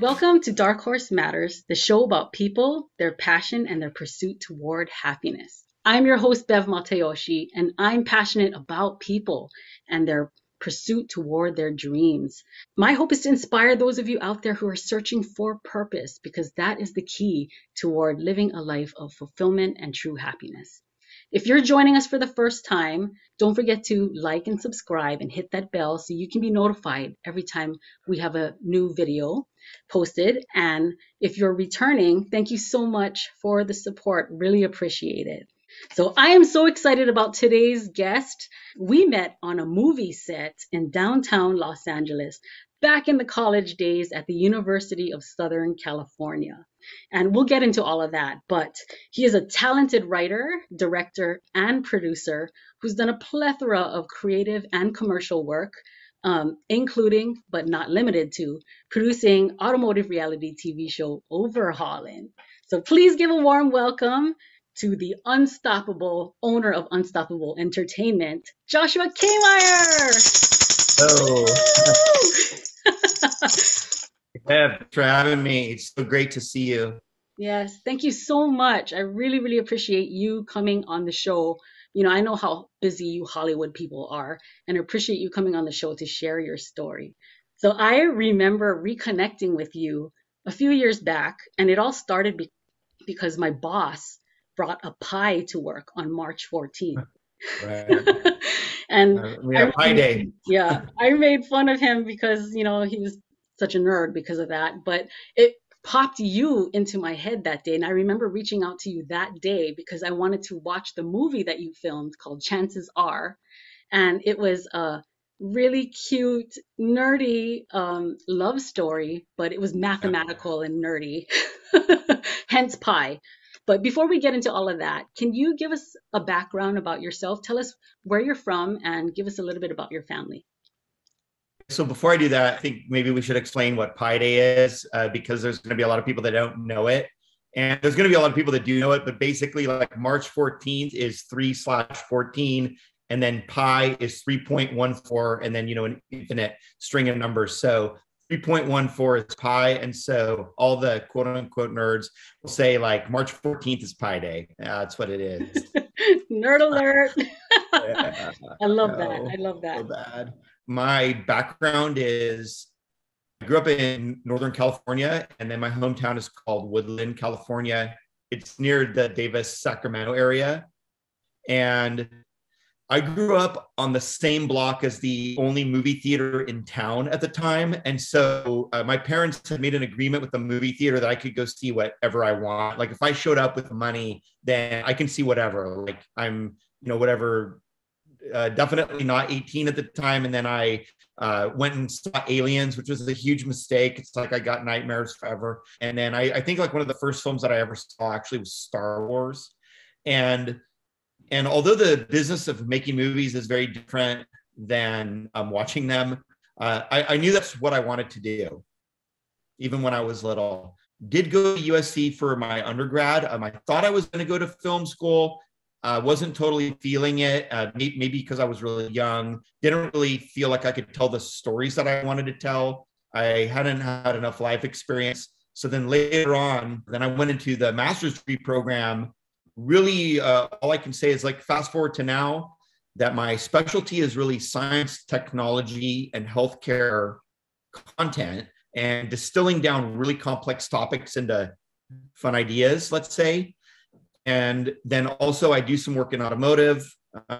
Welcome to Dark Horse Matters, the show about people, their passion, and their pursuit toward happiness. I'm your host, Bev Matayoshi, and I'm passionate about people and their pursuit toward their dreams. My hope is to inspire those of you out there who are searching for purpose, because that is the key toward living a life of fulfillment and true happiness. If you're joining us for the first time, don't forget to like and subscribe and hit that bell so you can be notified every time we have a new video posted. And if you're returning, thank you so much for the support. Really appreciate it. So I am so excited about today's guest. We met on a movie set in downtown Los Angeles back in the college days at the University of Southern California. And we'll get into all of that. But he is a talented writer, director, and producer who's done a plethora of creative and commercial work, including, but not limited to, producing automotive reality TV show Overhaulin. So please give a warm welcome to the unstoppable owner of Unstoppable Entertainment, Joshua Kameyer. Oh, yeah, thanks for having me. It's so great to see you. Yes, thank you so much. I really, really appreciate you coming on the show. I know how busy you Hollywood people are, and I appreciate you coming on the show to share your story. So I remember reconnecting with you a few years back, and it all started because my boss brought a pie to work on March 14th. Right. And We I have Pi Day. yeah, I made fun of him because, he was such a nerd because of that. But it popped you into my head that day. And I remember reaching out to you that day because I wanted to watch the movie that you filmed called Chances Are. And it was a really cute, nerdy love story, but it was Yeah. mathematical and nerdy, hence pi. But before we get into all of that, can you give us a background about yourself? Tell us where you're from and give us a little bit about your family. So before I do that, I think maybe we should explain what Pi Day is, because there's going to be a lot of people that don't know it. And there's going to be a lot of people that do know it, but basically like March 14th is 3/14, and then pi is 3.14, and then, an infinite string of numbers. So 3.14 is pi. And so all the quote unquote nerds will say like March 14th is Pi Day. That's what it is. Nerd alert. Yeah, I love that. I no, love so that. bad. My background is I grew up in Northern California, and then my hometown is called Woodland, California. It's near the Davis, Sacramento area. And I grew up on the same block as the only movie theater in town at the time. And so my parents had made an agreement with the movie theater that I could go see whatever I want. Like if I showed up with money, then I can see whatever. Like I'm, whatever, definitely not 18 at the time. And then I went and saw Aliens, which was a huge mistake. It's like I got nightmares forever. And then I think like one of the first films that I ever saw actually was Star Wars. And although the business of making movies is very different than watching them, I knew that's what I wanted to do, even when I was little. Did go to USC for my undergrad. I thought I was going to go to film school. Wasn't totally feeling it, maybe because I was really young. Didn't really feel like I could tell the stories that I wanted to tell. I hadn't had enough life experience. So then later on, then I went into the master's degree program. Really, all I can say is like fast forward to now that my specialty is really science, technology, and healthcare content, and distilling down really complex topics into fun ideas, let's say. And then also I do some work in automotive,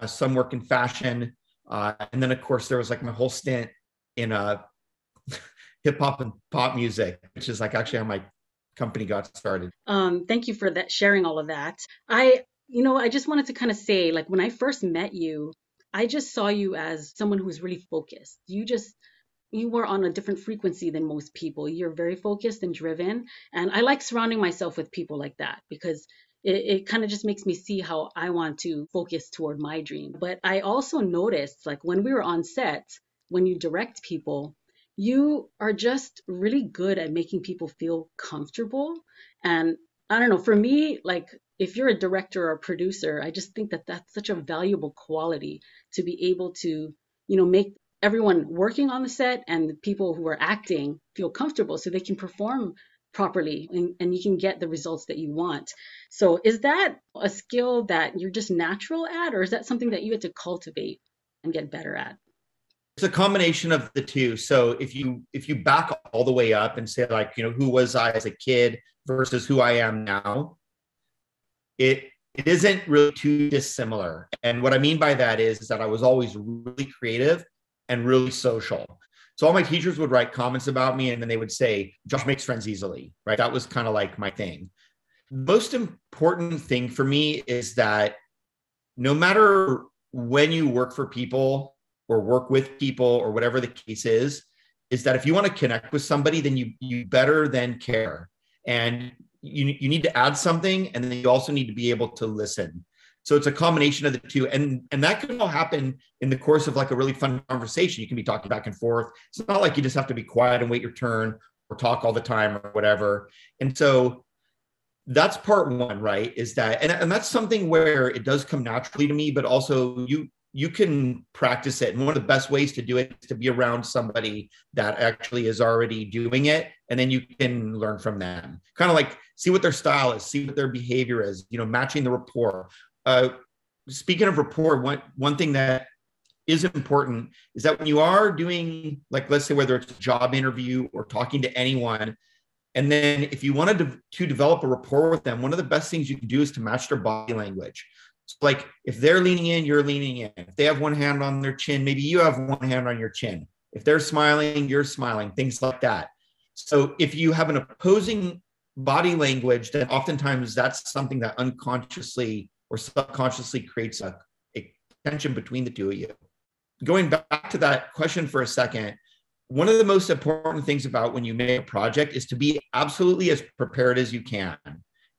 some work in fashion. And then of course there was like my whole stint in hip hop and pop music, which is like actually how my company got started. Thank you for that, sharing all of that. I just wanted to kind of say, like, when I first met you, I just saw you as someone who was really focused. You were on a different frequency than most people. You're very focused and driven. And I like surrounding myself with people like that because it kind of just makes me see how I want to focus toward my dream. But I also noticed, like, when we were on set, when you direct people, you are just really good at making people feel comfortable. And I don't know, for me, like, if you're a director or a producer, I just think that that's such a valuable quality to be able to, make everyone working on the set and the people who are acting feel comfortable so they can perform properly, and you can get the results that you want. So is that a skill that you're just natural at, or is that something that you had to cultivate and get better at? It's a combination of the two. So if you back all the way up and say, like, who was I as a kid versus who I am now, it isn't really too dissimilar. And what I mean by that is that I was always really creative and really social. So all my teachers would write comments about me, and then they would say, Josh makes friends easily, right? That was kind of like my thing. Most important thing for me is that no matter when you work for people or work with people or whatever the case is that if you want to connect with somebody, then you better than care. And you need to add something, and then you also need to be able to listen. So it's a combination of the two. And that can all happen in the course of like a really fun conversation. You can be talking back and forth. It's not like you just have to be quiet and wait your turn or talk all the time or whatever. And so that's part one, right? Is that, and that's something where it does come naturally to me, but also you can practice it. And one of the best ways to do it is to be around somebody that actually is already doing it. And then you can learn from them, kind of like see what their style is, see what their behavior is, matching the rapport. Speaking of rapport, one thing that is important is that when you are doing, like, let's say whether it's a job interview or talking to anyone, and then if you wanted to develop a rapport with them, one of the best things you can do is to match their body language. So like if they're leaning in, you're leaning in. If they have one hand on their chin, maybe you have one hand on your chin. If they're smiling, you're smiling, things like that. So if you have an opposing body language, then oftentimes that's something that unconsciously or subconsciously creates a tension between the two of you. Going back to that question for a second, one of the most important things about when you make a project is to be absolutely as prepared as you can.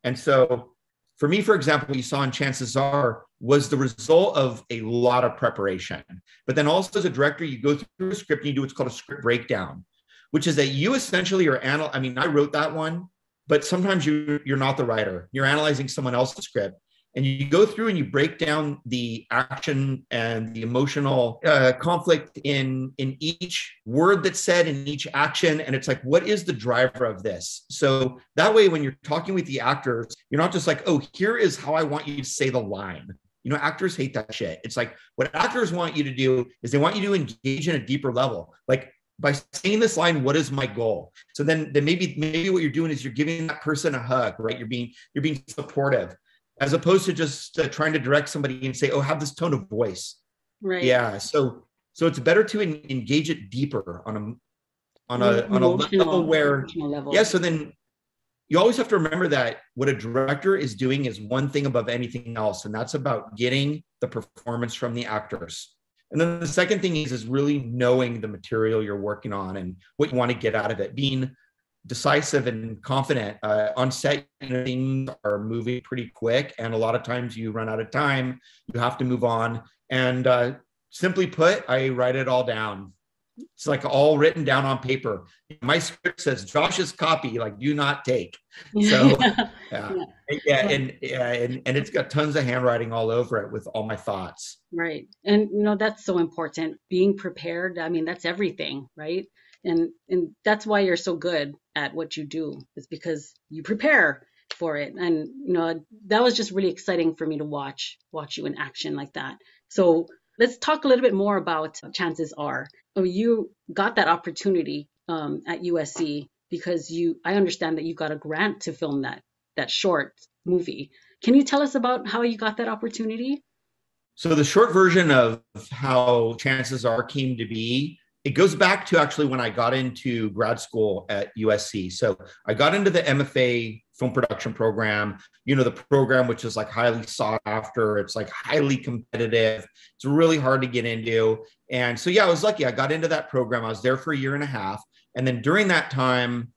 And so for me, for example, what you saw in Chances Are was the result of a lot of preparation. But then also as a director, you go through a script and you do what's called a script breakdown, which is that you essentially are I mean, I wrote that one, but sometimes you're not the writer. You're analyzing someone else's script. And you go through and you break down the action and the emotional conflict in each word that's said, in each action. And it's like, what is the driver of this? So that way, when you're talking with the actors, you're not just like, oh, here is how I want you to say the line. Actors hate that shit. It's like, what actors want you to do is they want you to engage in a deeper level. Like, by saying this line, what is my goal? So then maybe what you're doing is you're giving that person a hug, right? You're being supportive, as opposed to just trying to direct somebody and say, oh, have this tone of voice. Right. Yeah. So it's better to engage it deeper on a level where, yeah. So then you always have to remember that what a director is doing is one thing above anything else. And that's about getting the performance from the actors. And then the second thing is really knowing the material you're working on and what you want to get out of it, being decisive and confident. On set, things are moving pretty quick, and a lot of times you run out of time. You have to move on. And simply put, I write it all down. It's like all written down on paper. My script says Josh's copy, like, do not take. So and it's got tons of handwriting all over it with all my thoughts. Right. And that's so important. Being prepared, I mean, that's everything, right? And that's why you're so good at what you do, is because you prepare for it. And that was just really exciting for me to watch you in action like that. So let's talk a little bit more about Chances Are. Oh, you got that opportunity at USC because I understand that you got a grant to film that short movie. Can you tell us about how you got that opportunity? So the short version of how Chances Are came to be, it goes back to actually when I got into grad school at USC. So I got into the MFA film production program, the program which is like highly sought after. It's like highly competitive. It's really hard to get into. And so, yeah, I was lucky. I got into that program. I was there for a year and a half. And then during that time,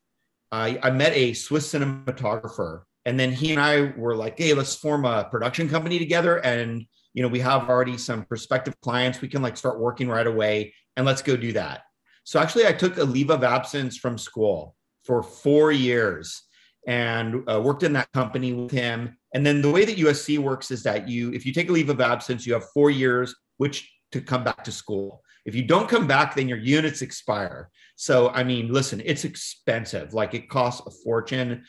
I met a Swiss cinematographer. And then he and I were like, hey, let's form a production company together. And we have already some prospective clients. We can like start working right away, and let's go do that. So actually I took a leave of absence from school for 4 years and worked in that company with him. And then the way that USC works is that if you take a leave of absence, you have 4 years, which to come back to school. If you don't come back, then your units expire. So, I mean, listen, it's expensive. Like it costs a fortune,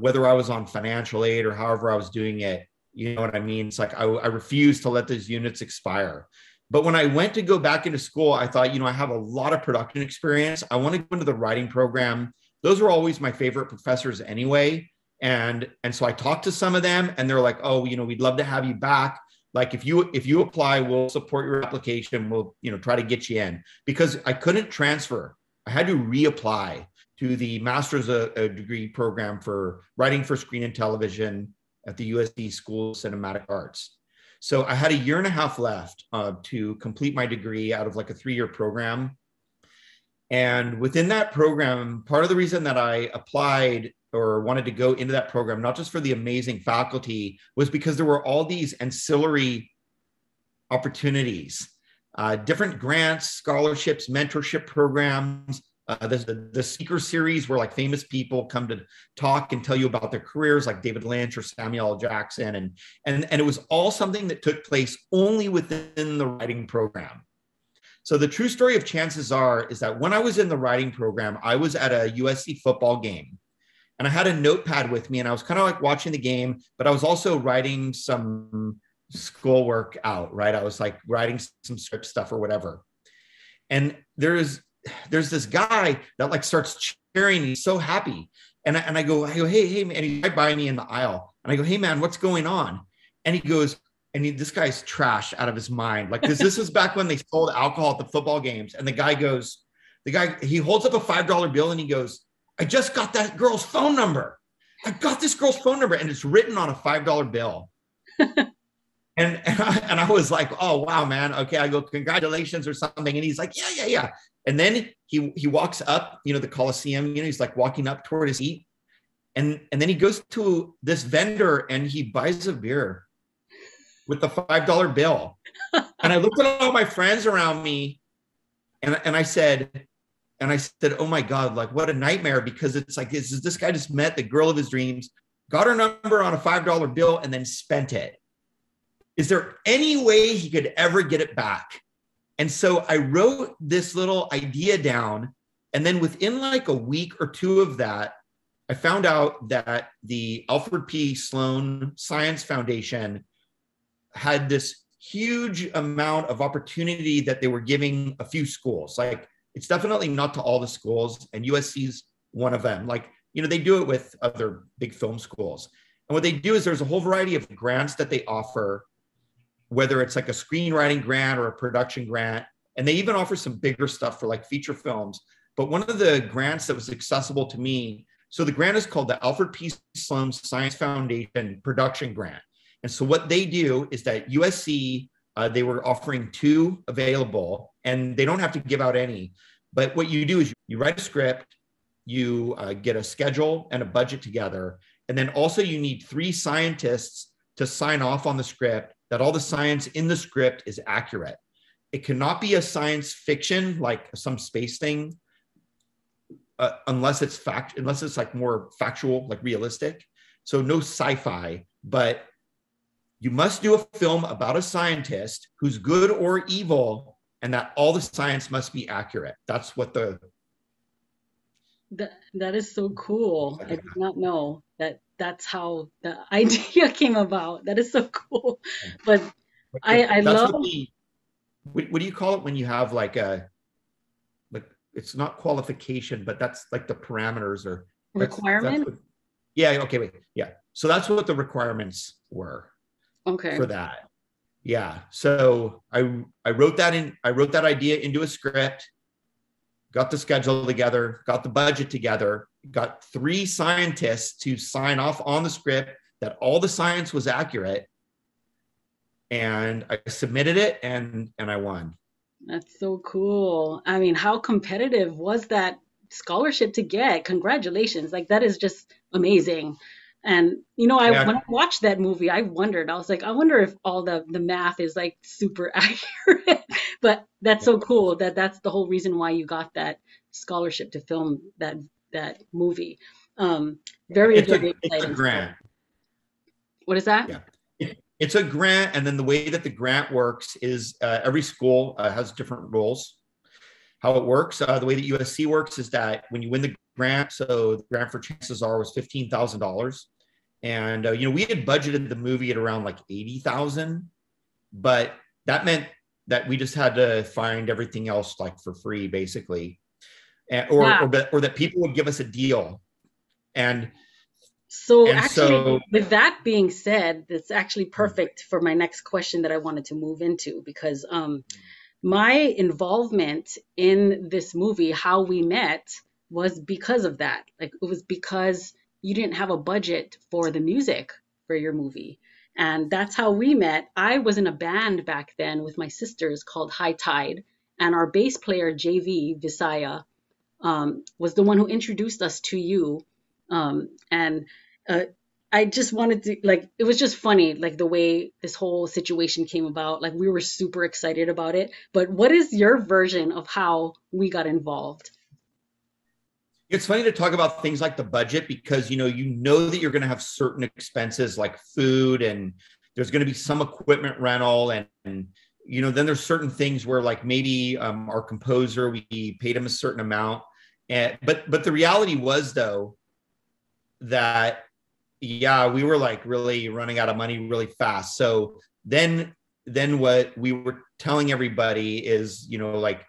whether I was on financial aid or however I was doing it. You know what I mean? It's like I refuse to let those units expire. But when I went to go back into school, I thought, I have a lot of production experience. I want to go into the writing program. Those were always my favorite professors anyway. And so I talked to some of them and they're like, oh, we'd love to have you back. Like if you apply, we'll support your application. We'll, try to get you in, because I couldn't transfer. I had to reapply to the master's degree program for writing for screen and television at the USC School of Cinematic Arts. So I had a year and a half left to complete my degree out of like a 3-year program. And within that program, part of the reason that I applied or wanted to go into that program, not just for the amazing faculty, was because there were all these ancillary opportunities, different grants, scholarships, mentorship programs. The speaker series where like famous people come to talk and tell you about their careers, like David Lynch or Samuel L. Jackson. And it was all something that took place only within the writing program. So the true story of Chances Are is that when I was in the writing program, I was at a USC football game and I had a notepad with me and I was kind of like watching the game, but I was also writing some schoolwork out, right? I was like writing some script stuff or whatever. And there's this guy that like starts cheering. He's so happy. And I go, hey, man. And he's right by me in the aisle. And I go, hey, man, what's going on? And he goes, this guy's trash out of his mind. Like, this is back when they sold alcohol at the football games. And the guy, he holds up a $5 bill and he goes, I just got that girl's phone number. I got this girl's phone number. And it's written on a $5 bill. And I was like, oh, wow, man. Okay. I go, congratulations or something. And he's like, yeah. And then he walks up, the Coliseum, he's like walking up toward his seat. And then he goes to this vendor and he buys a beer with the $5 bill. And I looked at all my friends around me and I said, oh my God, like what a nightmare, because it's like, this guy just met the girl of his dreams, got her number on a $5 bill and then spent it. Is there any way he could ever get it back? And so I wrote this little idea down. And then within like a week or two of that, I found out that the Alfred P. Sloan Science Foundation had this huge amount of opportunity that they were giving a few schools. Like, it's definitely not to all the schools, and USC's one of them. Like, they do it with other big film schools. And what they do is there's a whole variety of grants that they offer, whether it's like a screenwriting grant or a production grant. And they even offer some bigger stuff for like feature films. But one of the grants that was accessible to me, so the grant is called the Alfred P. Sloan Science Foundation Production Grant. And so what they do is that USC, they were offering 2 available, and they don't have to give out any. But what you do is you write a script, you get a schedule and a budget together. And then also you need 3 scientists to sign off on the script that all the science in the script is accurate. It cannot be a science fiction, like some space thing, unless it's like more factual, like realistic. So no sci-fi, but you must do a film about a scientist who's good or evil, and that all the science must be accurate. That's what that is so cool. I did not know that's how the idea came about. That is so cool. But I love. What do you call it when you have like it's not qualification, but that's like the parameters or requirement? Okay, wait. Yeah. So that's what the requirements were. Okay. For that. Yeah. So I wrote that idea into a script, got the schedule together, got the budget together, got 3 scientists to sign off on the script that all the science was accurate. And I submitted it and I won. That's so cool. I mean, how competitive was that scholarship to get? Congratulations. Like, that is just amazing. And, when I watched that movie, I wondered, I was like, I wonder if all the math is like super accurate. But that's so cool that that's the whole reason why you got that scholarship to film that movie. Very exciting. It's a grant. What is that? Yeah. It's a grant, and then the way that the grant works is every school has different rules. How it works, the way that USC works is that when you win the grant, so the grant for Chances Are was $15,000, and we had budgeted the movie at around like 80,000, but that meant that we just had to find everything else like for free, basically, and, Yeah. or that people would give us a deal, and So and actually, so with that being said, that's actually perfect for my next question that I wanted to move into because my involvement in this movie, how we met, was because of that. Like it was because you didn't have a budget for the music for your movie. And that's how we met. I was in a band back then with my sisters called High Tide, and our bass player JV Visaya was the one who introduced us to you. And uh, I just wanted to, like, it was just funny, like the way this whole situation came about. Like, we were super excited about it. But what is your version of how we got involved? it's funny to talk about things like the budget because you know that you're going to have certain expenses like food, and there's going to be some equipment rental, and then there's certain things where like maybe our composer, we paid him a certain amount, and but the reality was though that yeah, we were like really running out of money really fast. So then what we were telling everybody is, like,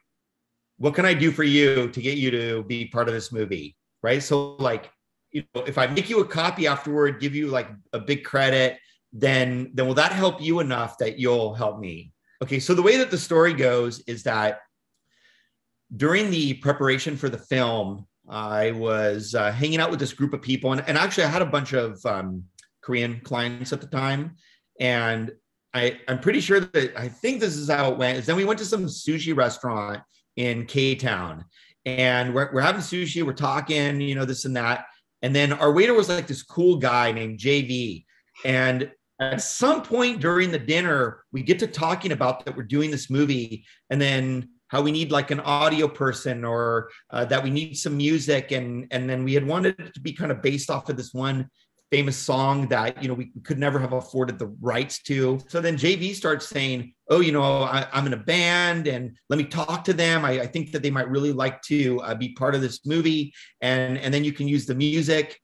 what can I do for you to get you to be part of this movie? Right. So like, if I make you a copy afterward, give you like a big credit, then will that help you enough that you'll help me? Okay. So the way that the story goes is that during the preparation for the film, I was hanging out with this group of people, and actually I had a bunch of Korean clients at the time, and I'm pretty sure that I think this is how it went. Is then we went to some sushi restaurant in K Town, and we're having sushi, we're talking, this and that, and then our waiter was like this cool guy named JV, and at some point during the dinner, we get to talking about that we're doing this movie, and then how we need like an audio person, or that we need some music. And then we had wanted it to be kind of based off of this one famous song that, we could never have afforded the rights to. So then JV starts saying, oh, I'm in a band and let me talk to them. I think that they might really like to be part of this movie. And then you can use the music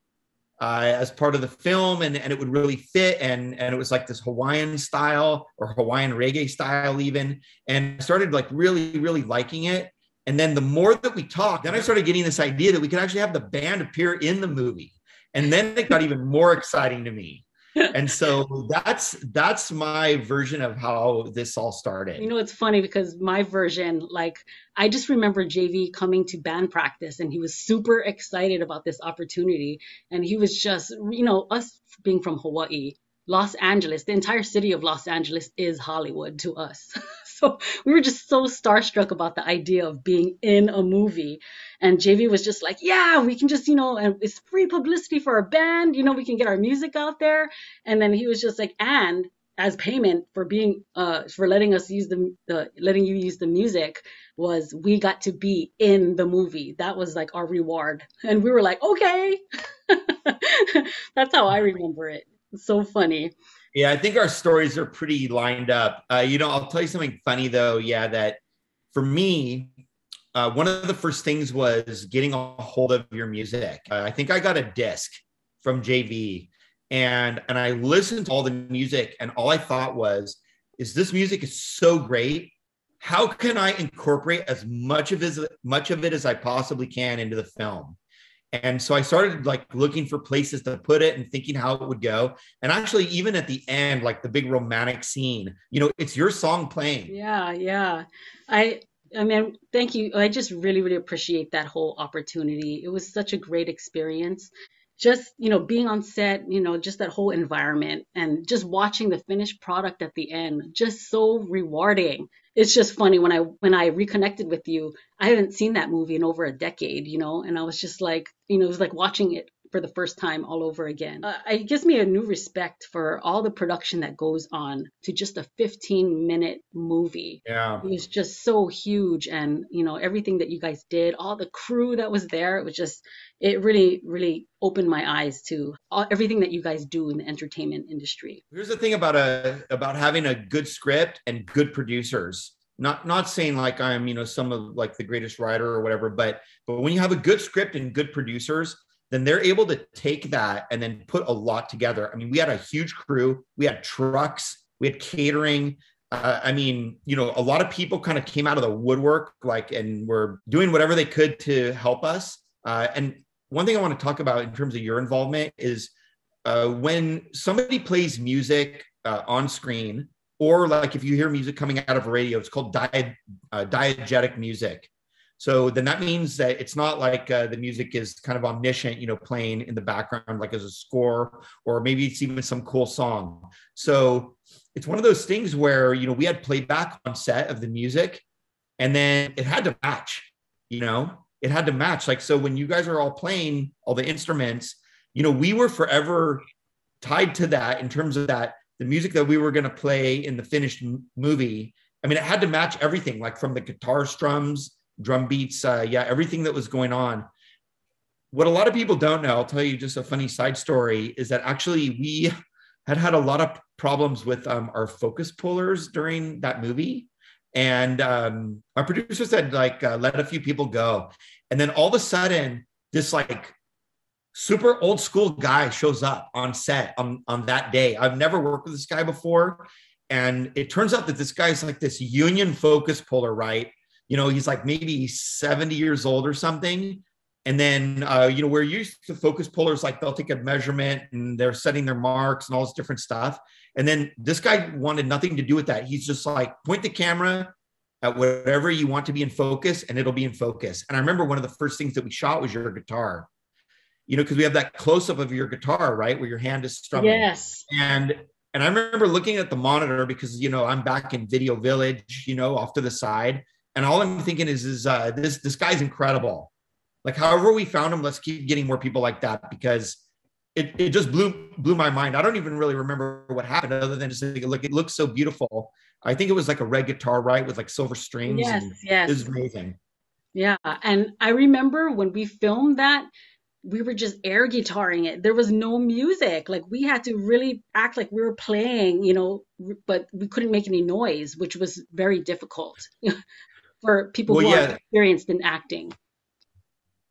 as part of the film, and it would really fit. And it was like this Hawaiian style or Hawaiian reggae style even. And I started like really, really liking it. And then the more that we talked, then I started getting this idea that we could actually have the band appear in the movie. And then it got even more exciting to me. And so that's my version of how this all started. It's funny because my version, like, I just remember JV coming to band practice and he was super excited about this opportunity. And he was just, us being from Hawaii, Los Angeles, the entire city of Los Angeles is Hollywood to us. So we were just so starstruck about the idea of being in a movie. And JV was just like, yeah, we can just, and it's free publicity for our band, we can get our music out there. And then he was just like, and as payment for being for letting us use letting you use the music, was we got to be in the movie. That was like our reward. And we were like, okay. That's how I remember it. It's so funny. Yeah, I think our stories are pretty lined up. I'll tell you something funny though. Yeah, that for me, one of the first things was getting a hold of your music. I think I got a disc from JV, and I listened to all the music, and all I thought was, is this music is so great. How can I incorporate as much of it as I possibly can into the film? And so I started like looking for places to put it and thinking how it would go. And actually, even at the end, like the big romantic scene, it's your song playing. Yeah, yeah. I mean, thank you. I just really, really appreciate that whole opportunity. It was such a great experience. Just, being on set, just that whole environment and just watching the finished product at the end, just so rewarding. It's just funny when I reconnected with you, I haven't seen that movie in over a decade, and I was just like, it was like watching it for the first time all over again. It gives me a new respect for all the production that goes on to just a 15-minute movie. Yeah. It was just so huge, and everything that you guys did, all the crew that was there, it really, really opened my eyes to everything that you guys do in the entertainment industry. Here's the thing about having a good script and good producers. Not saying like I'm, some of like the greatest writer or whatever, but when you have a good script and good producers, then they're able to take that and then put a lot together. I mean, we had a huge crew, we had trucks, we had catering. A lot of people kind of came out of the woodwork, and were doing whatever they could to help us. And one thing I want to talk about in terms of your involvement is when somebody plays music on screen, or like if you hear music coming out of a radio, it's called diegetic music. So then that means that it's not like the music is kind of omniscient, playing in the background, like as a score, or maybe it's even some cool song. So it's one of those things where, we had playback on set of the music, and then it had to match, it had to match. Like, so when you guys are all playing all the instruments, we were forever tied to that in terms of that, the music that we were going to play in the finished movie. I mean, it had to match everything, like from the guitar strums, drum beats, everything that was going on. What a lot of people don't know, I'll tell you just a funny side story, is that actually we had a lot of problems with our focus pullers during that movie. And our producer said, let a few people go. And then all of a sudden, this like super old school guy shows up on set on that day. I've never worked with this guy before. And it turns out that this guy's like this union focus puller, right? He's like maybe 70 years old or something. And then, we're used to focus pullers, like they'll take a measurement and they're setting their marks and all this different stuff. And then this guy wanted nothing to do with that. He's just like, point the camera at whatever you want to be in focus and it'll be in focus. And I remember one of the first things that we shot was your guitar, because we have that close up of your guitar, right? Where your hand is strumming. Yes. And I remember looking at the monitor because, I'm back in Video Village, off to the side. And all I'm thinking is this guy's incredible. Like, however we found him, let's keep getting more people like that, because it just blew my mind. I don't even really remember what happened other than just thinking, look, it looks so beautiful. I think it was like a red guitar, right? With like silver strings. Yes, yes. It was amazing. Yeah. And I remember when we filmed that, we were just air guitaring it. There was no music. Like, we had to really act like we were playing, but we couldn't make any noise, which was very difficult for people who are experienced in acting.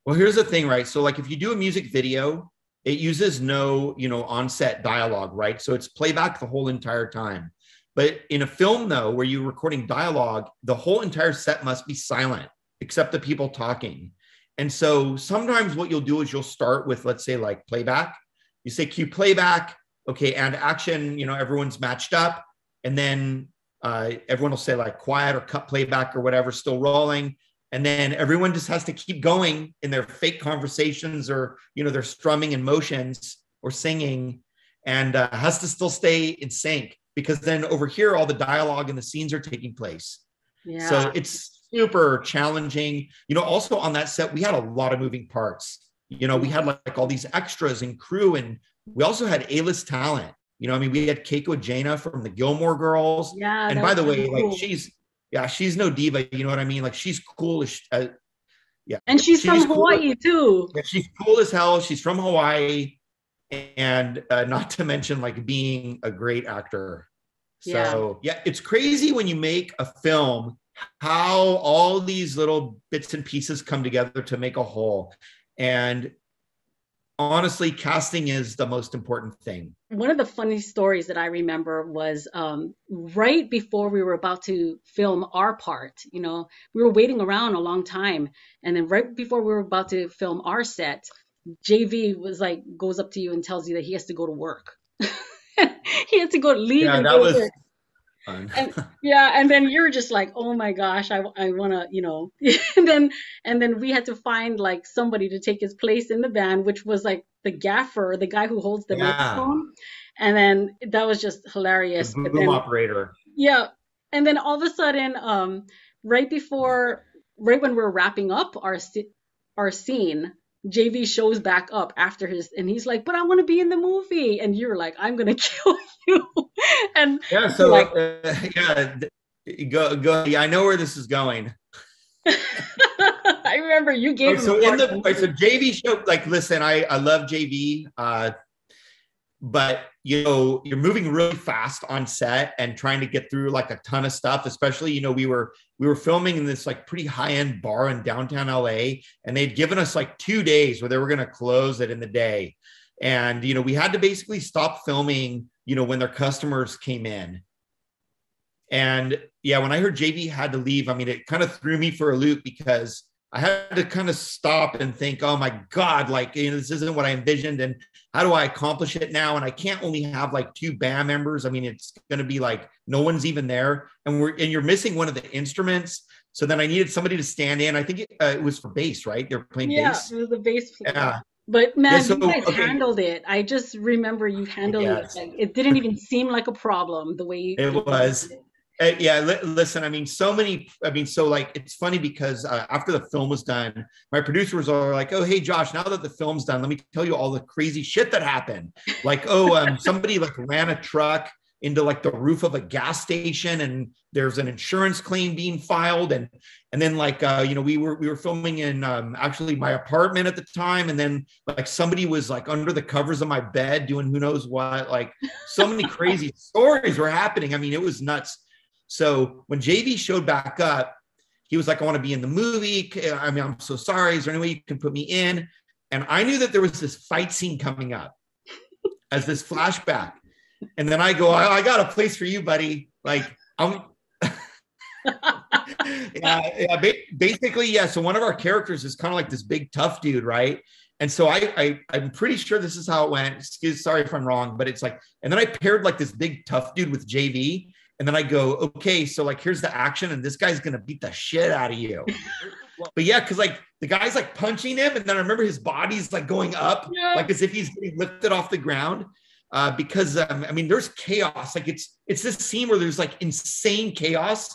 Well, here's the thing, right? So like if you do a music video, it uses no, on-set dialogue, right? So it's playback the whole entire time. But in a film, though, where you're recording dialogue, the whole entire set must be silent, except the people talking. And so sometimes what you'll do is you'll start with, let's say, like playback. You say cue playback, okay, and action, everyone's matched up. And then everyone will say like quiet or cut playback or whatever, still rolling. And then everyone just has to keep going in their fake conversations or, their strumming and motions or singing, and has to still stay in sync, because then over here, all the dialogue and the scenes are taking place. Yeah. So it's super challenging. Also on that set, we had a lot of moving parts. We had like all these extras and crew, and we also had A-list talent. We had Keiko Jana from the Gilmore Girls. Yeah. And by the way, cool. Like she's no diva. You know what I mean? Like, she's cool. Yeah. And she's from Hawaii too. Yeah, she's cool as hell. She's from Hawaii. And not to mention like being a great actor. So yeah, it's crazy when you make a film, how all these little bits and pieces come together to make a whole. And honestly, casting is the most important thing. One of the funny stories that I remember was right before we were about to film our part, we were waiting around a long time. And then right before we were about to film our set, JV was like, goes up to you and tells you that he has to go to work. He had to go leave. Yeah, and that go was to work. fun. And then you're just like, oh my gosh, I want to, and then we had to find like somebody to take his place in the band, which was like the gaffer, the guy who holds the microphone. And then that was just hilarious. The boom operator. Yeah. And then all of a sudden, right when we were wrapping up our scene, JV shows back up after his, and he's like, but I want to be in the movie. And you're like, I'm going to kill you. And Yeah. you're So like, yeah, go. Yeah, I know where this is going. I remember you All gave right, him a so in part the in the all right, so movie. JV show, like, listen, I love JV. But you know, you're moving really fast on set and trying to get through like a ton of stuff, especially, you know, we were filming in this like pretty high-end bar in downtown LA, and they'd given us like 2 days where they were going to close it in the day. And you know, we had to basically stop filming, you know, when their customers came in. And yeah, when I heard JV had to leave, I mean, it kind of threw me for a loop because I had to kind of stop and think, oh my God, like, you know, this isn't what I envisioned. And how do I accomplish it now? And I can't only have like two band members. I mean, it's going to be like no one's even there. And you're missing one of the instruments. So then I needed somebody to stand in. I think it was for bass, right? They're playing Yeah, it bass. was the bass player. Yeah. But Yeah. man, So, you guys okay. handled it. I just remember you handling it. Yes, Like it didn't even seem like a problem the way it you guys was. did it. Yeah, listen, I mean, so like, it's funny because after the film was done, my producers are like, oh, hey, Josh, now that the film's done, let me tell you all the crazy shit that happened. Like, oh, somebody like ran a truck into like the roof of a gas station, and there's an insurance claim being filed. And then like, you know, we were filming in actually my apartment at the time. And then like somebody was like under the covers of my bed doing who knows what, like so many crazy stories were happening. I mean, it was nuts. So when JV showed back up, he was like, I want to be in the movie. I mean, I'm so sorry. Is there any way you can put me in? And I knew that there was this fight scene coming up as this flashback. And then I go, I got a place for you, buddy. Like, I'm, basically, yeah. So one of our characters is kind of like this big tough dude, right? And so I'm pretty sure this is how it went. Sorry if I'm wrong, but it's like, and then I paired like this big tough dude with JV. And then I go, okay, so like, here's the action, and this guy's gonna beat the shit out of you. But yeah, because like the guy's like punching him, and then I remember his body's like going up, Yeah. like as if he's getting lifted off the ground. Because I mean, there's chaos. Like it's this scene where there's like insane chaos.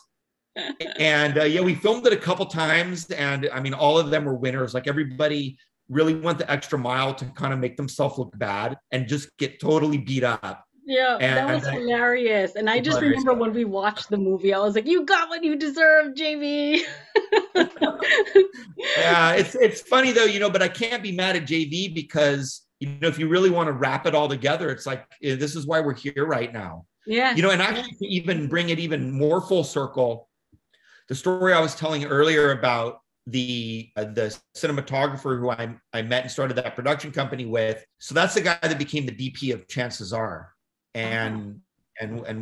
And yeah, we filmed it a couple times, and I mean, all of them were winners. Like everybody really went the extra mile to kind of make themselves look bad and just get totally beat up. Yeah, that And was hilarious. And I just hilarious. remember when we watched the movie, I was like, you got what you deserve, JV. Yeah, it's funny though, you know, but I can't be mad at JV because, you know, if you really want to wrap it all together, it's like, this is why we're here right now. Yes. You know, and actually to even bring it even more full circle, the story I was telling earlier about the cinematographer who I met and started that production company with. So that's the guy that became the DP of Chances Are, and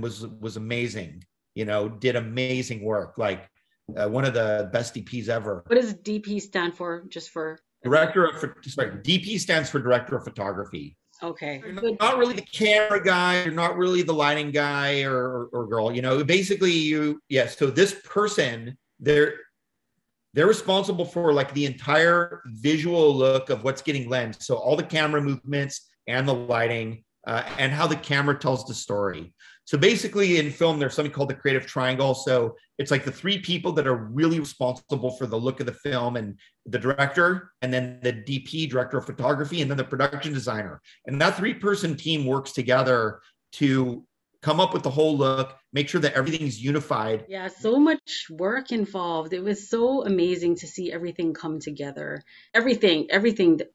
was amazing. You know, did amazing work. Like one of the best DPs ever. What does DP stand for? Just for DP stands for director of photography. okay. You're not really the camera guy. You're not really the lighting guy or girl. You know, basically So this person, they're responsible for like the entire visual look of what's getting lensed. So all the camera movements and the lighting and how the camera tells the story. So basically in film, there's something called the creative triangle. So it's like the three people that are really responsible for the look of the film, and the director, and then the DP, director of photography, and then the production designer. And that 3-person team works together to come up with the whole look, make sure that everything's unified. Yeah, so much work involved. It was so amazing to see everything come together. Everything,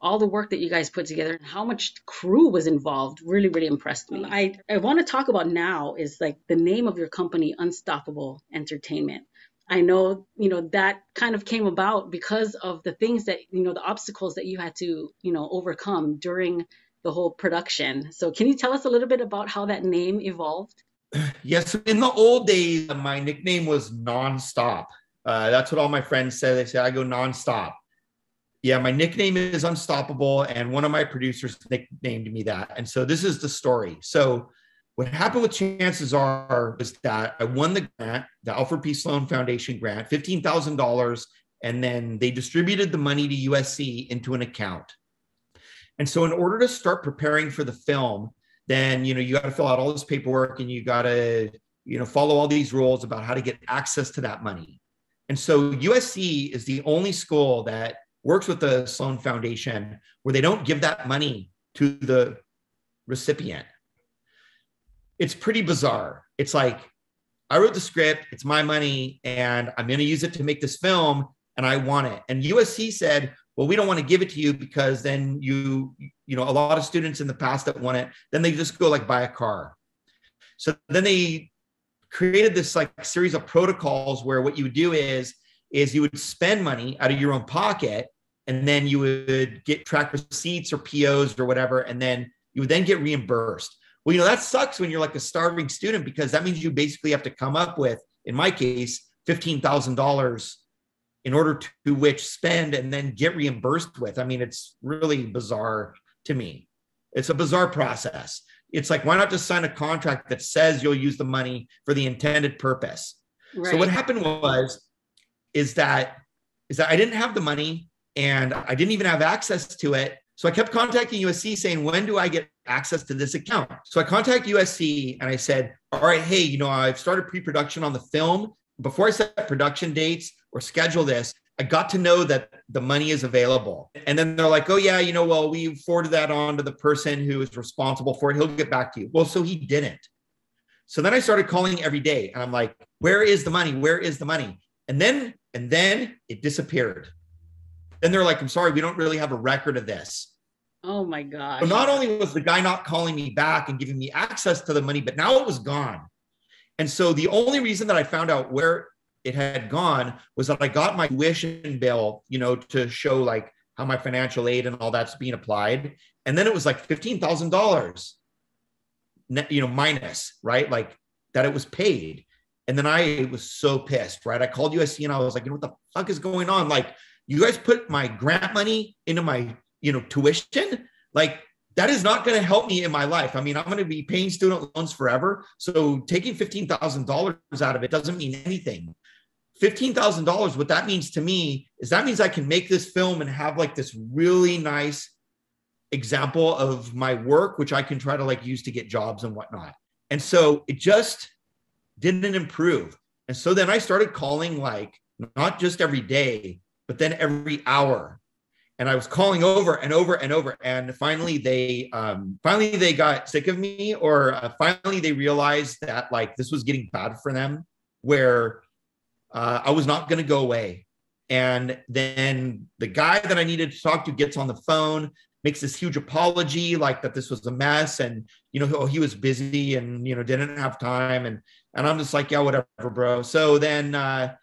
all the work that you guys put together and how much crew was involved really, really impressed me. I want to talk about now is like the name of your company, Unstoppable Entertainment. I know, you know, that kind of came about because of the things that, you know, the obstacles that you had to, you know, overcome during the whole production. So can you tell us a little bit about how that name evolved? Yes, in the old days, my nickname was Nonstop. That's what all my friends say. They say I go nonstop. Yeah, my nickname is Unstoppable, and one of my producers nicknamed me that. And so this is the story. So what happened with Chances Are was that I won the grant, the Alfred P. Sloan Foundation grant, $15,000, and then they distributed the money to USC into an account. And so in order to start preparing for the film, then, you know, you got to fill out all this paperwork, and you got to, you know, follow all these rules about how to get access to that money. And so USC is the only school that works with the Sloan Foundation where they don't give that money to the recipient. It's pretty bizarre. It's like, I wrote the script, it's my money, and I'm going to use it to make this film, and I want it. And USC said, well, we don't want to give it to you because then a lot of students in the past that want it, then they just go like buy a car. So then they created this like series of protocols where what you would do is you would spend money out of your own pocket, and then you would get track receipts or POs or whatever, and then you would then get reimbursed. Well, that sucks when you're like a starving student, because that means you basically have to come up with, in my case, $15,000 in order to which spend and then get reimbursed with. I mean, it's really bizarre to me. It's a bizarre process. It's like, why not just sign a contract that says you'll use the money for the intended purpose? Right. So what happened is that I didn't have the money and I didn't even have access to it. So I kept contacting USC saying, when do I get access to this account? So I contacted USC and I said, all right, hey, I've started pre-production on the film. Before I set production dates or schedule this, I got to know that the money is available. And then they're like, oh yeah, well, we forwarded that on to the person who is responsible for it. He'll get back to you. Well, so he didn't. So then I started calling every day and I'm like, where is the money? Where is the money? And then it disappeared. Then they're like, I'm sorry, we don't really have a record of this. Oh my gosh. So not only was the guy not calling me back and giving me access to the money, but now it was gone. And so the only reason that I found out where it had gone was that I got my tuition bill, to show like how my financial aid and all that's being applied. And then it was like $15,000, minus, right? Like that it was paid. And then I was so pissed, right? I called USC and I was like, what the fuck is going on? Like, you guys put my grant money into my, tuition? Like, that is not going to help me in my life. I mean, I'm going to be paying student loans forever. So taking $15,000 out of it doesn't mean anything. $15,000, what that means to me is that means I can make this film and have like this really nice example of my work, which I can try to like use to get jobs and whatnot. And so it just didn't improve. And so then I started calling like not just every day, but then every hour. And I was calling over and over and over. And finally they got sick of me, or finally they realized that like this was getting bad for them, where I was not going to go away. And then the guy that I needed to talk to gets on the phone, makes this huge apology, like that this was a mess. And, he was busy and, didn't have time. And I'm just like, yeah, whatever, bro. So then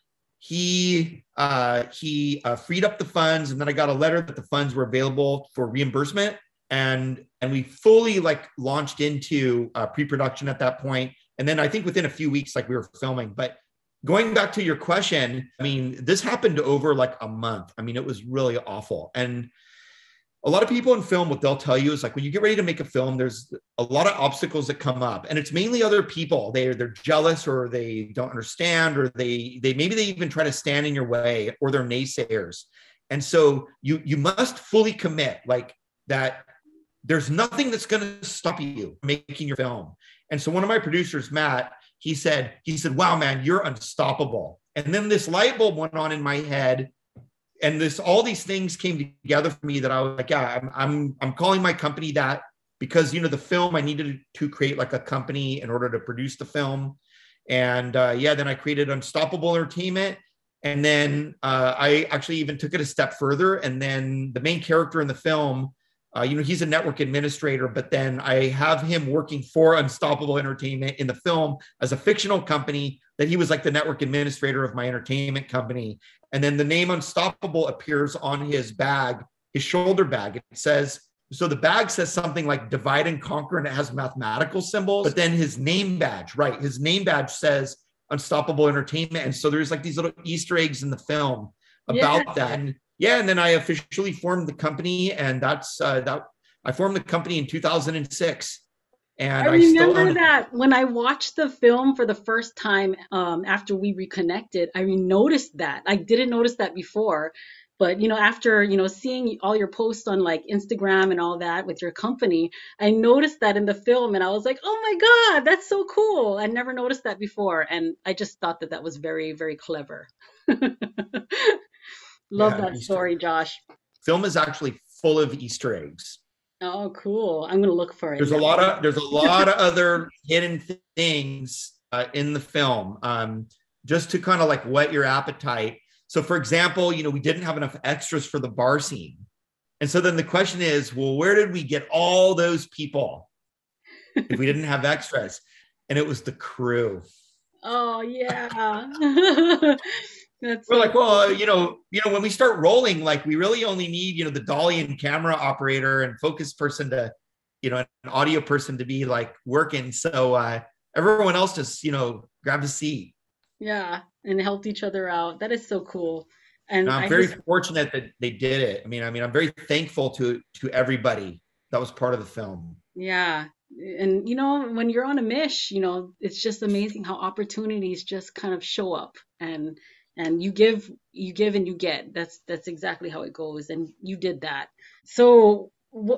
he freed up the funds. And then I got a letter that the funds were available for reimbursement. And we fully like launched into pre-production at that point. And then I think within a few weeks, like we were filming. But going back to your question, I mean, this happened over like a month. I mean, it was really awful. And a lot of people in film, what they'll tell you is like, when you get ready to make a film, there's a lot of obstacles that come up, and it's mainly other people. They're jealous, or they don't understand, or they maybe they even try to stand in your way, or they're naysayers. And so you must fully commit like that. There's nothing that's going to stop you from making your film. And so one of my producers, Matt, he said, wow, man, you're unstoppable. And then this light bulb went on in my head. And all these things came together for me that I was like, yeah, I'm calling my company that, because, the film, I needed to create like a company in order to produce the film. And then I created Unstoppable Entertainment. And then I actually even took it a step further. And then the main character in the film, he's a network administrator, but then I have him working for Unstoppable Entertainment in the film as a fictional company that he was like the network administrator of my entertainment company. And then the name Unstoppable appears on his bag, his shoulder bag. It says, so the bag says something like divide and conquer, and it has mathematical symbols, but then his name badge, right? His name badge says Unstoppable Entertainment. And so there's like these little Easter eggs in the film about that. And and then I officially formed the company, and that's that. I formed the company in 2006. And I remember that when I watched the film for the first time after we reconnected, I noticed that. I didn't notice that before, but after seeing all your posts on like Instagram and all that with your company, I noticed that in the film, and I was like, oh my God, that's so cool. I never noticed that before, and I just thought that was very, very clever. Love that story, Josh. film is actually full of Easter eggs. Oh, cool. I'm gonna look for it There's a now. lot of other hidden things in the film, just to kind of like whet your appetite. So, for example, we didn't have enough extras for the bar scene, and so then the question is, well, where did we get all those people if we didn't have extras? And it was the crew. Oh yeah. That's We're so like, well, cool. when we start rolling, like we really only need, the dolly and camera operator and focus person to, an audio person to be like working. So everyone else just, grab a seat. Yeah, and helped each other out. That is so cool. And And I'm I very just, fortunate that they did it. I'm very thankful to everybody that was part of the film. yeah. And when you're on a mish, it's just amazing how opportunities just kind of show up, and you give and you get. That's exactly how it goes. And you did that. So,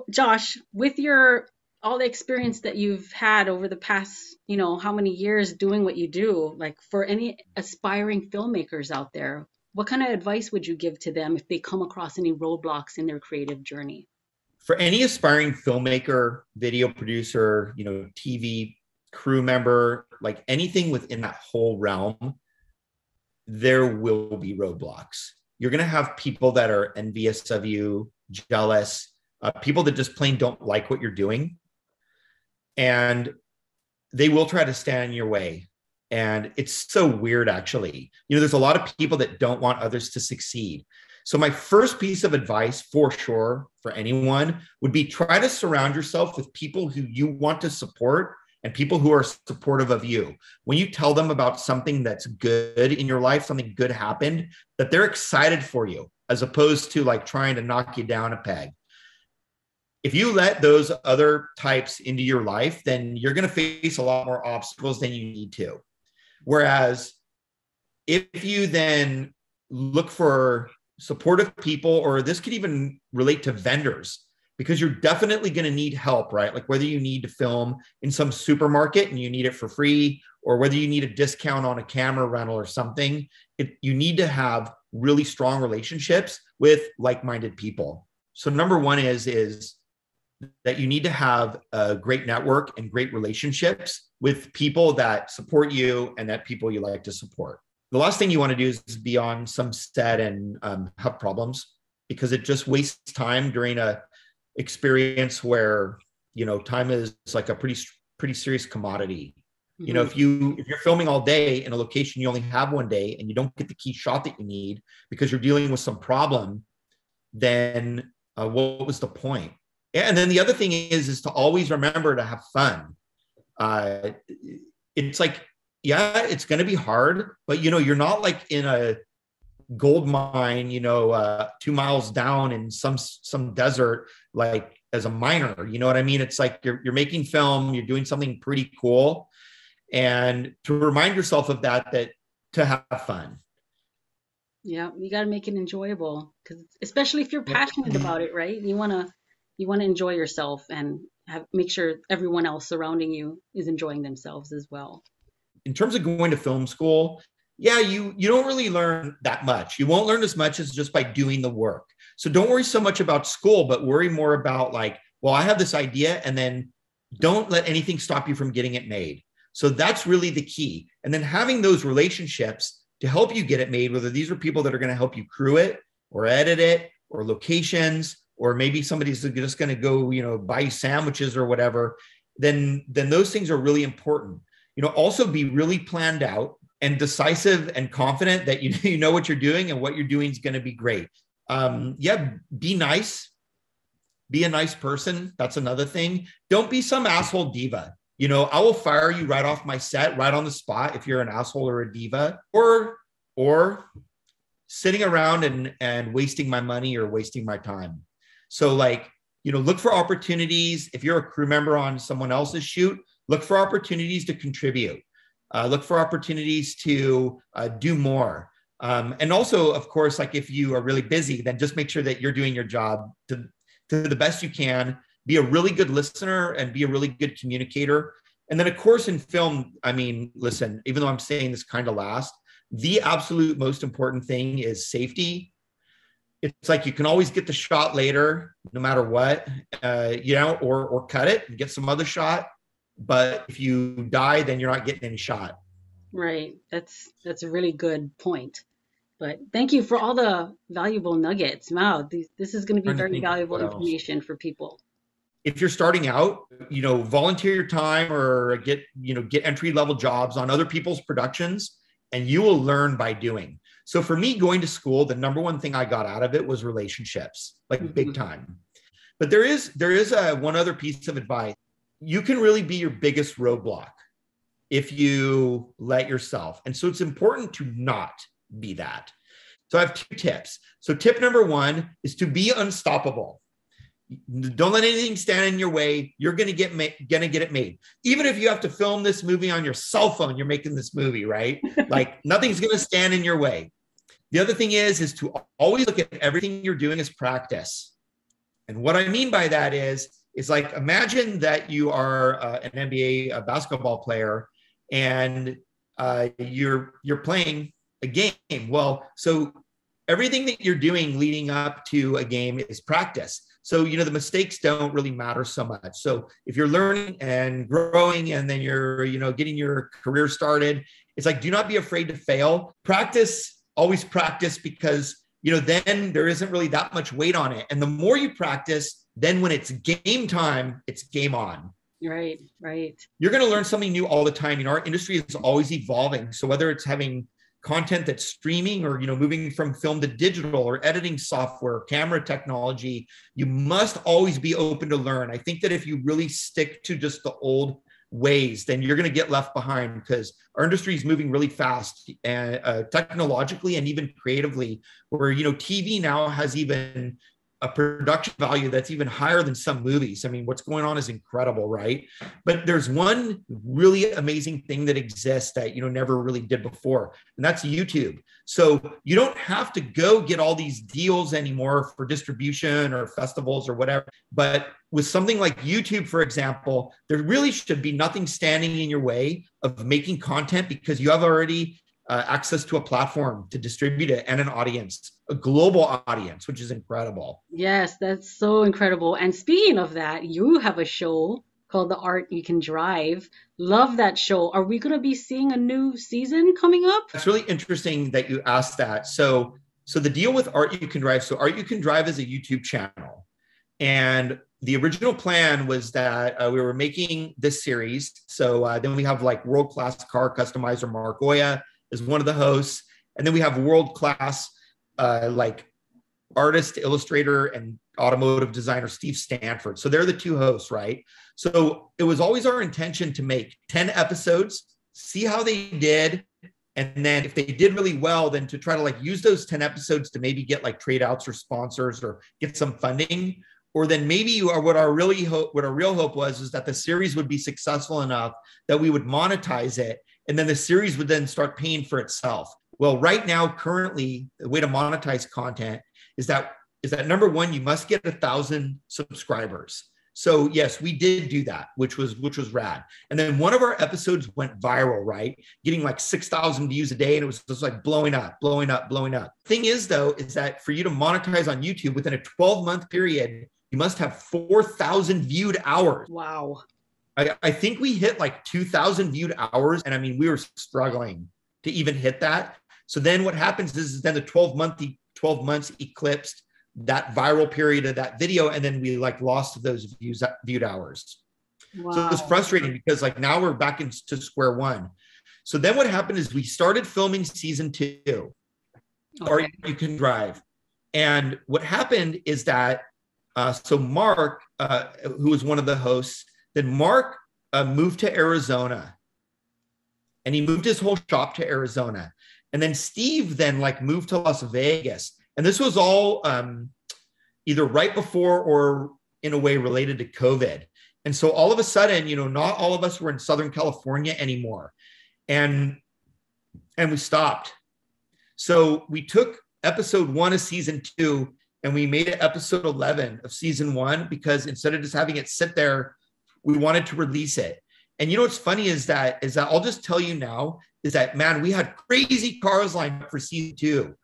Josh, with your all the experience that you've had over the past, how many years doing what you do, like for any aspiring filmmakers out there, what kind of advice would you give to them if they come across any roadblocks in their creative journey? For any aspiring filmmaker, video producer, TV crew member, like anything within that whole realm, there will be roadblocks. You're going to have people that are envious of you, jealous, people that just plain don't like what you're doing. And they will try to stand in your way. And it's so weird, actually. There's a lot of people that don't want others to succeed. So my first piece of advice for sure for anyone would be try to surround yourself with people who you want to support and people who are supportive of you. When you tell them about something that's good in your life, something good happened, that they're excited for you, as opposed to like trying to knock you down a peg. If you let those other types into your life, then you're going to face a lot more obstacles than you need to. Whereas if you then look for supportive people, or this could even relate to vendors, because you're definitely going to need help, right? Like whether you need to film in some supermarket and you need it for free, or whether you need a discount on a camera rental or something, you need to have really strong relationships with like-minded people. So number one is that you need to have a great network and great relationships with people that support you and that people you like to support. The last thing you want to do is be on some set and have problems, because it just wastes time during a experience where, time is like a pretty serious commodity. Mm-hmm. If you're filming all day in a location, you only have one day and you don't get the key shot that you need because you're dealing with some problem, then what was the point? Yeah, and then the other thing is to always remember to have fun. It's like, yeah, it's going to be hard, but you're not like in a gold mine, 2 miles down in some desert, like as a miner. You know what I mean? It's like you're making film, you're doing something pretty cool, and to remind yourself of that to have fun. Yeah, you got to make it enjoyable, because especially if you're passionate about it, right? You want to enjoy yourself and make sure everyone else surrounding you is enjoying themselves as well. In terms of going to film school, yeah, you don't really learn that much. You won't learn as much as just by doing the work. So don't worry so much about school, but worry more about like, well, I have this idea, and then don't let anything stop you from getting it made. So that's really the key. And then having those relationships to help you get it made, whether these are people that are going to help you crew it or edit it, or locations, or maybe somebody's just going to go, buy you sandwiches or whatever, then those things are really important. Also be really planned out and decisive and confident that you know what you're doing, and what you're doing is going to be great. Yeah, be nice. Be a nice person. That's another thing. Don't be some asshole diva. I will fire you right off my set, right on the spot, if you're an asshole or a diva, or sitting around and wasting my money or wasting my time. So like, look for opportunities. If you're a crew member on someone else's shoot, look for opportunities to contribute. Look for opportunities to do more. And also, of course, like if you are really busy, then just make sure that you're doing your job to the best you can. Be a really good listener and be a really good communicator. And then, of course, in film, listen, even though I'm saying this kind of last, the absolute most important thing is safety, it's like you can always get the shot later, no matter what, or cut it and get some other shot. But if you die, then you're not getting any shot. Right. That's a really good point. But thank you for all the valuable nuggets. Wow, this is going to be Trying to very think valuable what else. information for people. If you're starting out, volunteer your time or get entry level jobs on other people's productions, and you will learn by doing. So for me, going to school, the number one thing I got out of it was relationships, like big time. But there is one other piece of advice. You can really be your biggest roadblock if you let yourself. And so it's important to not be that. So I have 2 tips. So tip number 1 is to be unstoppable. Don't let anything stand in your way. You're going to get it made. Even if you have to film this movie on your cell phone, you're making this movie, right? Like nothing's going to stand in your way. The other thing is to always look at everything you're doing as practice. And what I mean by that is like, imagine that you are an NBA basketball player and you're playing a game. Well, so everything that you're doing leading up to a game is practice. So, the mistakes don't really matter so much. So if you're learning and growing and then you're, getting your career started, it's like, do not be afraid to fail. Always practice, because, then there isn't really that much weight on it. And the more you practice, then when it's game time, it's game on. Right. You're going to learn something new all the time. Our industry is always evolving. So whether it's having content that's streaming or, moving from film to digital or editing software, camera technology, you must always be open to learn. I think that if you really stick to just the old ways, then you're going to get left behind, because our industry is moving really fast and technologically and even creatively, where, TV now has even a production value that's even higher than some movies. I mean, what's going on is incredible, right? But there's one really amazing thing that exists that, never really did before, and that's YouTube. So you don't have to go get all these deals anymore for distribution or festivals or whatever. But with something like YouTube, for example, there really should be nothing standing in your way of making content, because you have already access to a platform to distribute it and an audience, a global audience, which is incredible. Yes, that's so incredible. And speaking of that, you have a show called The Art You Can Drive. Love that show. Are we going to be seeing a new season coming up? It's really interesting that you asked that. So the deal with Art You Can Drive, so Art You Can Drive is a YouTube channel. And the original plan was that we were making this series. So then we have like world-class car customizer Mark Goya is one of the hosts. And then we have world-class like artist, illustrator, and automotive designer Steve Stanford. So they're the 2 hosts, right? So it was always our intention to make 10 episodes, see how they did. And then if they did really well, then to try to like use those 10 episodes to maybe get like trade outs or sponsors or get some funding. Or then maybe what our real hope was is that the series would be successful enough that we would monetize it. And then the series would then start paying for itself. Well, right now, currently, the way to monetize content is that number 1, you must get 1,000 subscribers. So yes, we did do that, which was rad. And then one of our episodes went viral, right? Getting like 6,000 views a day. And it was just like blowing up. Thing is, though, is that for you to monetize on YouTube within a 12-month period, you must have 4,000 viewed hours. Wow. I think we hit like 2,000 viewed hours. And I mean, we were struggling to even hit that. So then what happens is then the 12 months eclipsed that viral period of that video. And then we like lost those viewed hours. Wow. So it was frustrating, because like now we're back into square one. So then what happened is we started filming season 2, Or You Can Drive. And what happened is that, so Mark, who was one of the hosts, then Mark moved to Arizona, and he moved his whole shop to Arizona. And then Steve then like moved to Las Vegas. And this was all either right before or in a way related to COVID. And so all of a sudden, not all of us were in Southern California anymore. And we stopped. So we took episode 1 of season 2 and we made it episode 11 of season 1, because instead of just having it sit there, we wanted to release it. And what's funny is that I'll just tell you now is that, man, we had crazy cars lined up for season 2.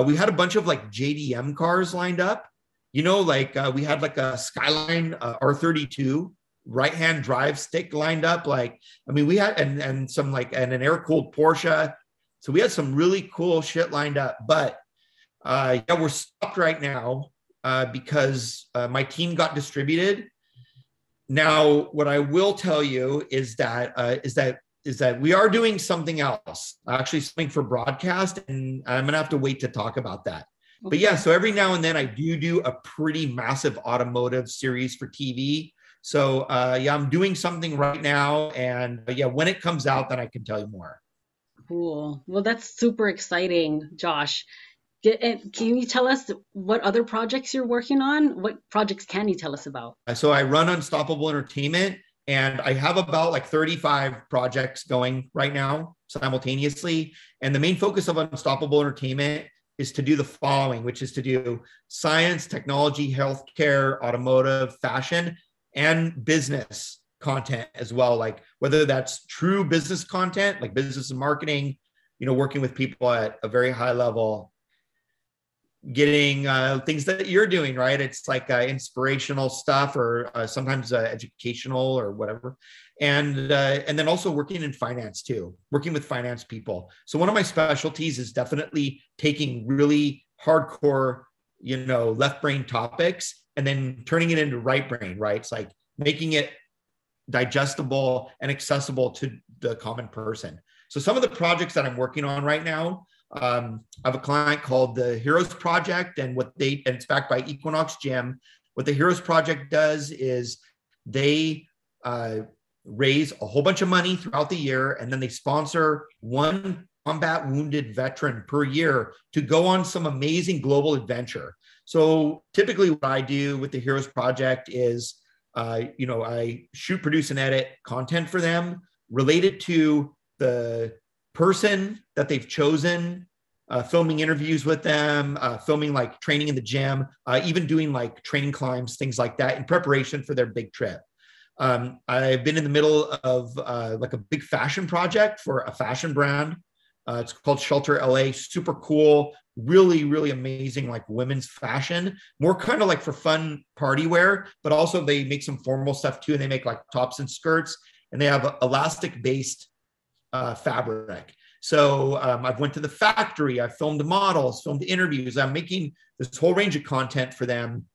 we had a bunch of like JDM cars lined up. You know, like we had like a Skyline R32 right-hand drive stick lined up. Like, I mean, we had and some like and an air-cooled Porsche. So we had some really cool shit lined up. But yeah, we're stopped right now because my team got distributed. Now, what I will tell you is that we are doing something else, actually something for broadcast, and I'm gonna have to wait to talk about that. Okay. But yeah, so every now and then I do a pretty massive automotive series for TV. So yeah, I'm doing something right now, and yeah, when it comes out, then I can tell you more. Cool. Well, that's super exciting, Josh. Can you tell us what other projects you're working on? What projects can you tell us about? So I run Unstoppable Entertainment, and I have about like 35 projects going right now simultaneously. And the main focus of Unstoppable Entertainment is to do the following, which is to do science, technology, healthcare, automotive, fashion, and business content as well. Like whether that's true business content, like business and marketing, you know, working with people at a very high level, getting things that you're doing, right? It's like inspirational stuff or sometimes educational or whatever. And then also working in finance too, working with finance people. So one of my specialties is definitely taking really hardcore, you know, left brain topics and then turning it into right brain, right? It's like making it digestible and accessible to the common person. So some of the projects that I'm working on right now, I have a client called the Heroes Project, and it's backed by Equinox Gym. What the Heroes Project does is they raise a whole bunch of money throughout the year, and then they sponsor one combat wounded veteran per year to go on some amazing global adventure. So typically what I do with the Heroes Project is, you know, I shoot, produce, and edit content for them related to the person that they've chosen, filming interviews with them, filming like training in the gym, even doing like training climbs, things like that in preparation for their big trip. I've been in the middle of like a big fashion project for a fashion brand. It's called Shelter LA. Super cool, really, really amazing, like women's fashion, more kind of like for fun party wear, but also they make some formal stuff too. And they make like tops and skirts, and they have elastic based fabric. So I've went to the factory, I've filmed models, filmed interviews. I'm making this whole range of content for them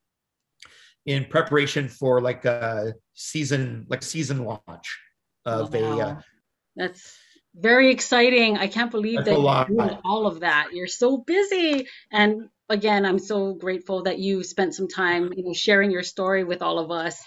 in preparation for like a season launch of Wow. That's very exciting. I can't believe that's a that you're lot. doing all of that. You're so busy. And again, I'm so grateful that you spent some time, you know, sharing your story with all of us.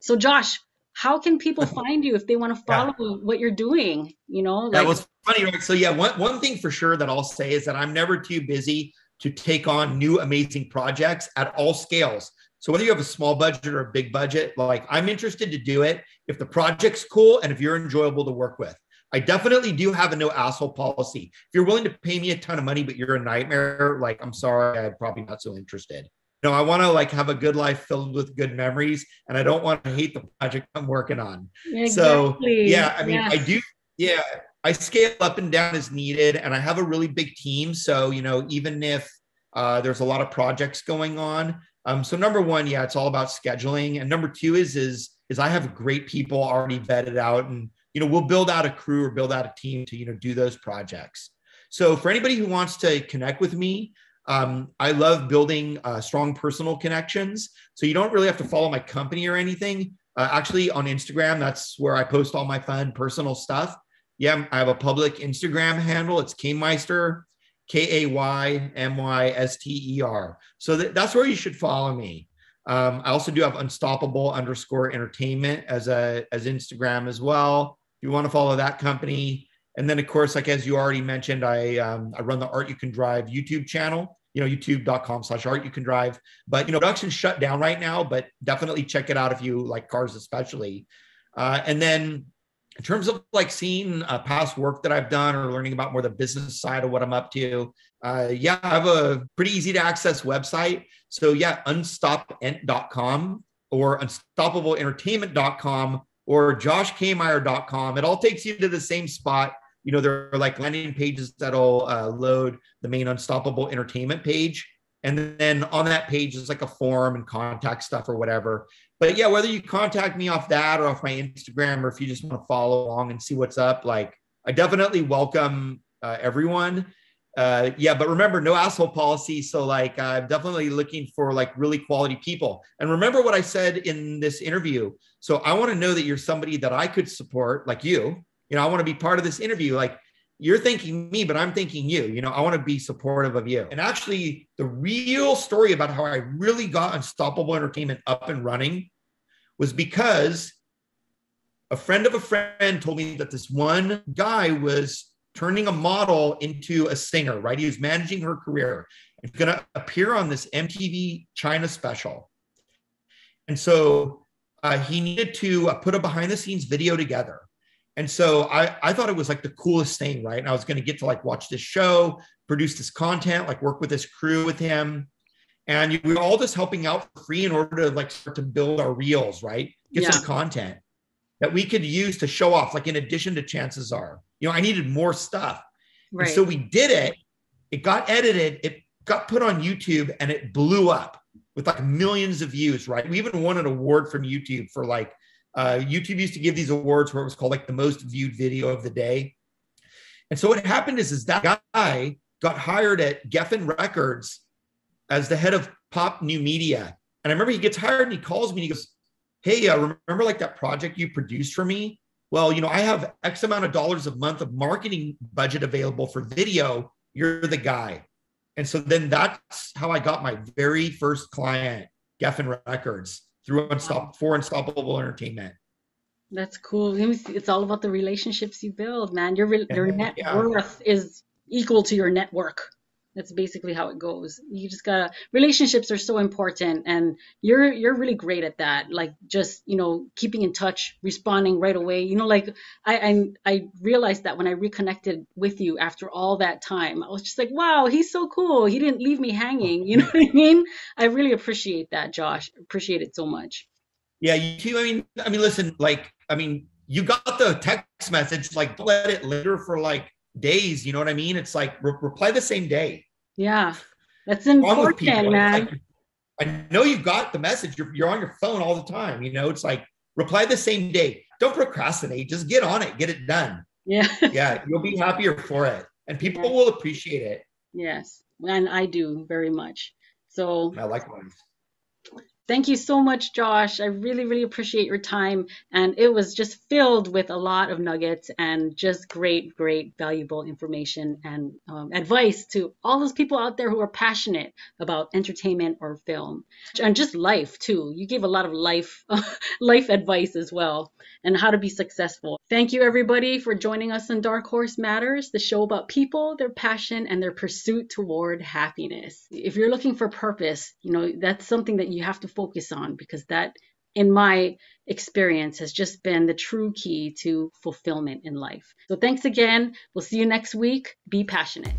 So Josh, how can people find you if they want to Yeah. follow what you're doing? You know, That like, was funny, right? So yeah, one thing for sure that I'll say is that I'm never too busy to take on new amazing projects at all scales. So whether you have a small budget or a big budget, like I'm interested to do it if the project's cool and if you're enjoyable to work with. I definitely do have a no asshole policy. If you're willing to pay me a ton of money, but you're a nightmare, like I'm sorry, I'm probably not so interested. No, I want to like have a good life filled with good memories, and I don't want to hate the project I'm working on. So exactly. yeah, I mean, I Yes. do. Yeah, I scale up and down as needed, and I have a really big team. So you know, even if there's a lot of projects going on, so number one, yeah, it's all about scheduling, and number two is I have great people already vetted out, and you know, we'll build out a crew or build out a team to, you know, do those projects. So for anybody who wants to connect with me, I love building strong personal connections. So you don't really have to follow my company or anything. Actually, on Instagram, that's where I post all my fun personal stuff. Yeah, I have a public Instagram handle. It's Kaymeister, Kaymyster. So that's where you should follow me. I also do have Unstoppable_entertainment as Instagram as well. If you want to follow that company. And then, of course, like as you already mentioned, I run the Art You Can Drive YouTube channel, you know, youtube.com/Art You Can Drive. But, you know, production's shut down right now, but definitely check it out if you like cars, especially. And then in terms of like seeing past work that I've done or learning about more the business side of what I'm up to, yeah, I have a pretty easy to access website. So yeah, unstoppent.com or unstoppablentertainment.com or joshkameyer.com. It all takes you to the same spot. there are like landing pages that'll load the main Unstoppable Entertainment page. And then on that page is like a form and contact stuff or whatever. But yeah, whether you contact me off that or off my Instagram, or if you just want to follow along and see what's up, like I definitely welcome everyone. Yeah, but remember, no asshole policy. So like, I'm definitely looking for like really quality people. And remember what I said in this interview. So I want to know that you're somebody that I could support, like you. I want to be part of this interview. Like, you're thanking me, but I'm thanking you. I want to be supportive of you. And actually, the real story about how I really got Unstoppable Entertainment up and running was because a friend of a friend told me that this one guy was turning a model into a singer, right? He was managing her career and going to appear on this MTV China special. And so he needed to put a behind the scenes video together. And so I thought it was like the coolest thing, right? And I was going to get to like watch this show, produce this content, like work with this crew with him. And we were all just helping out for free in order to like start to build our reels, right? Get some content that we could use to show off, like in addition to Chances Are. I needed more stuff. Right. And so we did it. It got edited. It got put on YouTube and it blew up with like millions of views, right? We even won an award from YouTube for like, YouTube used to give these awards where it was called like the most viewed video of the day. And so what happened is that guy got hired at Geffen Records as the head of pop new media. And I remember he gets hired and he calls me and he goes, hey, remember like that project you produced for me? Well, I have X amount of dollars a month of marketing budget available for video. You're the guy. And so then that's how I got my very first client, Geffen Records, through Unstoppable Entertainment. That's cool. It's all about the relationships you build, man. Your net worth is equal to your network. That's basically how it goes. You just relationships are so important, and you're really great at that. Like just, keeping in touch, responding right away. Like I realized that when I reconnected with you after all that time, I was just like, wow, he's so cool. He didn't leave me hanging. You know what I mean? I really appreciate that, Josh. Appreciate it so much. Yeah, you too. I mean, listen, you got the text message, like don't let it linger for like days. You know what I mean? It's like reply the same day. Yeah, that's important, man. Like, I know you got the message. You're on your phone all the time. It's like reply the same day. Don't procrastinate. Just get on it. Get it done. Yeah. Yeah, you'll be happier for it, and people will appreciate it. Yes, and I do very much. So likewise. Thank you so much, Josh. I really, really appreciate your time. And it was just filled with a lot of nuggets and just great, great, valuable information and advice to all those people out there who are passionate about entertainment or film and just life too. You gave a lot of life advice as well and how to be successful. Thank you, everybody, for joining us on Dark Horse Matters, the show about people, their passion, and their pursuit toward happiness. If you're looking for purpose, that's something that you have to focus on, because that, in my experience, has just been the true key to fulfillment in life. So thanks again. We'll see you next week. Be passionate.